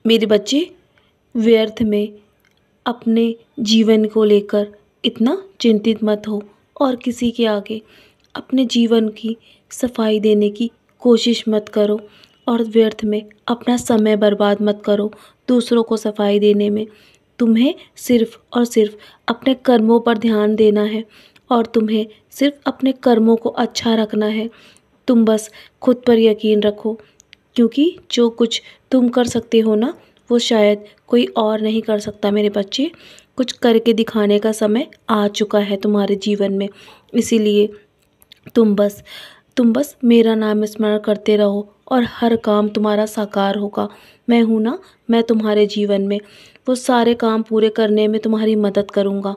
मेरे बच्चे, व्यर्थ में अपने जीवन को लेकर इतना चिंतित मत हो और किसी के आगे अपने जीवन की सफाई देने की कोशिश मत करो और व्यर्थ में अपना समय बर्बाद मत करो दूसरों को सफाई देने में। तुम्हें सिर्फ़ और सिर्फ अपने कर्मों पर ध्यान देना है और तुम्हें सिर्फ अपने कर्मों को अच्छा रखना है। तुम बस खुद पर यकीन रखो, क्योंकि जो कुछ तुम कर सकते हो ना, वो शायद कोई और नहीं कर सकता मेरे बच्चे। कुछ करके दिखाने का समय आ चुका है तुम्हारे जीवन में। इसीलिए तुम बस मेरा नाम स्मरण करते रहो और हर काम तुम्हारा साकार होगा। मैं हूँ ना, मैं तुम्हारे जीवन में वो सारे काम पूरे करने में तुम्हारी मदद करूँगा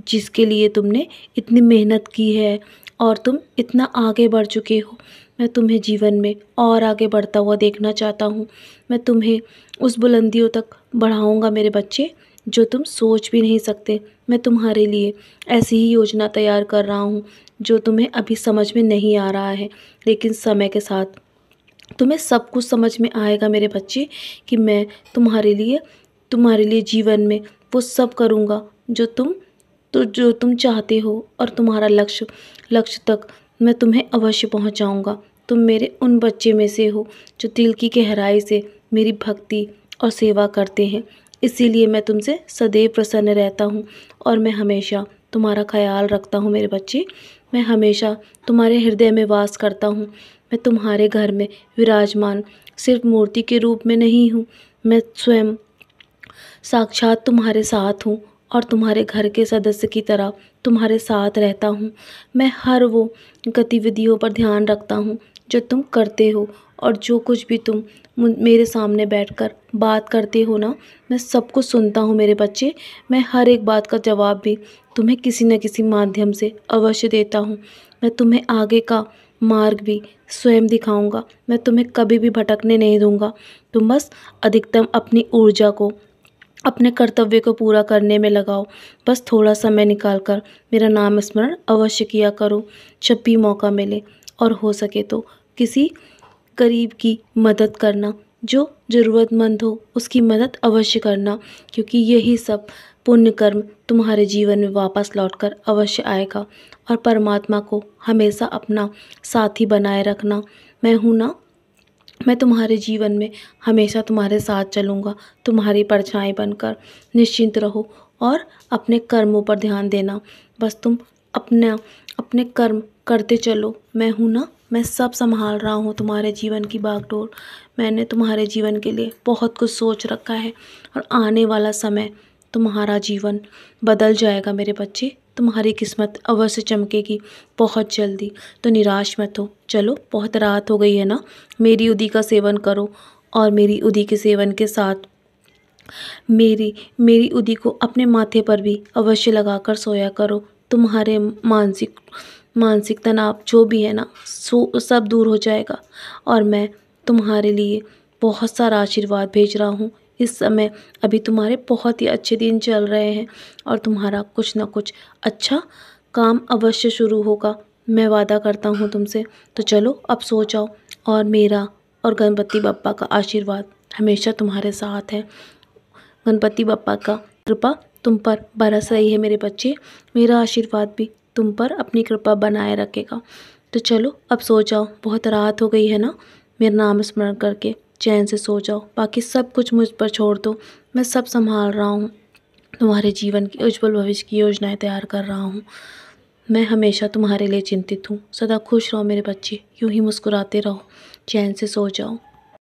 जिसके लिए तुमने इतनी मेहनत की है और तुम इतना आगे बढ़ चुके हो। मैं तुम्हें जीवन में और आगे बढ़ता हुआ देखना चाहता हूँ। मैं तुम्हें उस बुलंदियों तक बढ़ाऊँगा मेरे बच्चे, जो तुम सोच भी नहीं सकते। मैं तुम्हारे लिए ऐसी ही योजना तैयार कर रहा हूँ जो तुम्हें अभी समझ में नहीं आ रहा है, लेकिन समय के साथ तुम्हें सब कुछ समझ में आएगा मेरे बच्चे कि मैं तुम्हारे लिए जीवन में वो सब करूँगा जो तुम चाहते हो और तुम्हारा लक्ष्य तक मैं तुम्हें अवश्य पहुँचाऊँगा। तुम मेरे उन बच्चे में से हो जो दिल की गहराई से मेरी भक्ति और सेवा करते हैं। इसीलिए मैं तुमसे सदैव प्रसन्न रहता हूँ और मैं हमेशा तुम्हारा ख्याल रखता हूँ मेरे बच्चे। मैं हमेशा तुम्हारे हृदय में वास करता हूँ। मैं तुम्हारे घर में विराजमान सिर्फ मूर्ति के रूप में नहीं हूँ, मैं स्वयं साक्षात तुम्हारे साथ हूँ और तुम्हारे घर के सदस्य की तरह तुम्हारे साथ रहता हूँ। मैं हर वो गतिविधियों पर ध्यान रखता हूँ जो तुम करते हो और जो कुछ भी तुम मेरे सामने बैठकर बात करते हो ना, मैं सब कुछ सुनता हूँ मेरे बच्चे। मैं हर एक बात का जवाब भी तुम्हें किसी न किसी माध्यम से अवश्य देता हूँ। मैं तुम्हें आगे का मार्ग भी स्वयं दिखाऊंगा। मैं तुम्हें कभी भी भटकने नहीं दूंगा। तुम बस अधिकतम अपनी ऊर्जा को अपने कर्तव्य को पूरा करने में लगाओ। बस थोड़ा समय निकाल कर मेरा नाम स्मरण अवश्य किया करो जब भी मौका मिले, और हो सके तो किसी गरीब की मदद करना, जो ज़रूरतमंद हो उसकी मदद अवश्य करना, क्योंकि यही सब पुण्य कर्म तुम्हारे जीवन में वापस लौटकर अवश्य आएगा। और परमात्मा को हमेशा अपना साथी बनाए रखना। मैं हूँ ना, मैं तुम्हारे जीवन में हमेशा तुम्हारे साथ चलूँगा, तुम्हारी परछाई बनकर। निश्चिंत रहो और अपने कर्मों पर ध्यान देना। बस तुम अपने कर्म करते चलो। मैं हूँ ना, मैं सब संभाल रहा हूँ तुम्हारे जीवन की बागडोर। मैंने तुम्हारे जीवन के लिए बहुत कुछ सोच रखा है और आने वाला समय तुम्हारा जीवन बदल जाएगा मेरे बच्चे। तुम्हारी किस्मत अवश्य चमकेगी बहुत जल्दी। तो निराश मत हो। चलो, बहुत रात हो गई है ना, मेरी उदी का सेवन करो और मेरी उदी के सेवन के साथ मेरी उदी को अपने माथे पर भी अवश्य लगाकर सोया करो। तुम्हारे मानसिक तनाव जो भी है ना, सब दूर हो जाएगा। और मैं तुम्हारे लिए बहुत सारा आशीर्वाद भेज रहा हूँ। इस समय अभी तुम्हारे बहुत ही अच्छे दिन चल रहे हैं और तुम्हारा कुछ ना कुछ अच्छा काम अवश्य शुरू होगा, मैं वादा करता हूँ तुमसे। तो चलो अब सो जाओ और मेरा और गणपति बप्पा का आशीर्वाद हमेशा तुम्हारे साथ है। गणपति बप्पा का कृपा तुम पर बरस रही है मेरे बच्चे। मेरा आशीर्वाद भी तुम पर अपनी कृपा बनाए रखेगा। तो चलो अब सो जाओ, बहुत रात हो गई है ना। मेरा नाम स्मरण करके चैन से सो जाओ। बाकी सब कुछ मुझ पर छोड़ दो, मैं सब संभाल रहा हूँ। तुम्हारे जीवन की उज्जवल भविष्य की योजनाएं तैयार कर रहा हूँ। मैं हमेशा तुम्हारे लिए चिंतित हूँ। सदा खुश रहो मेरे बच्चे, यूं ही मुस्कुराते रहो। चैन से सो जाओ।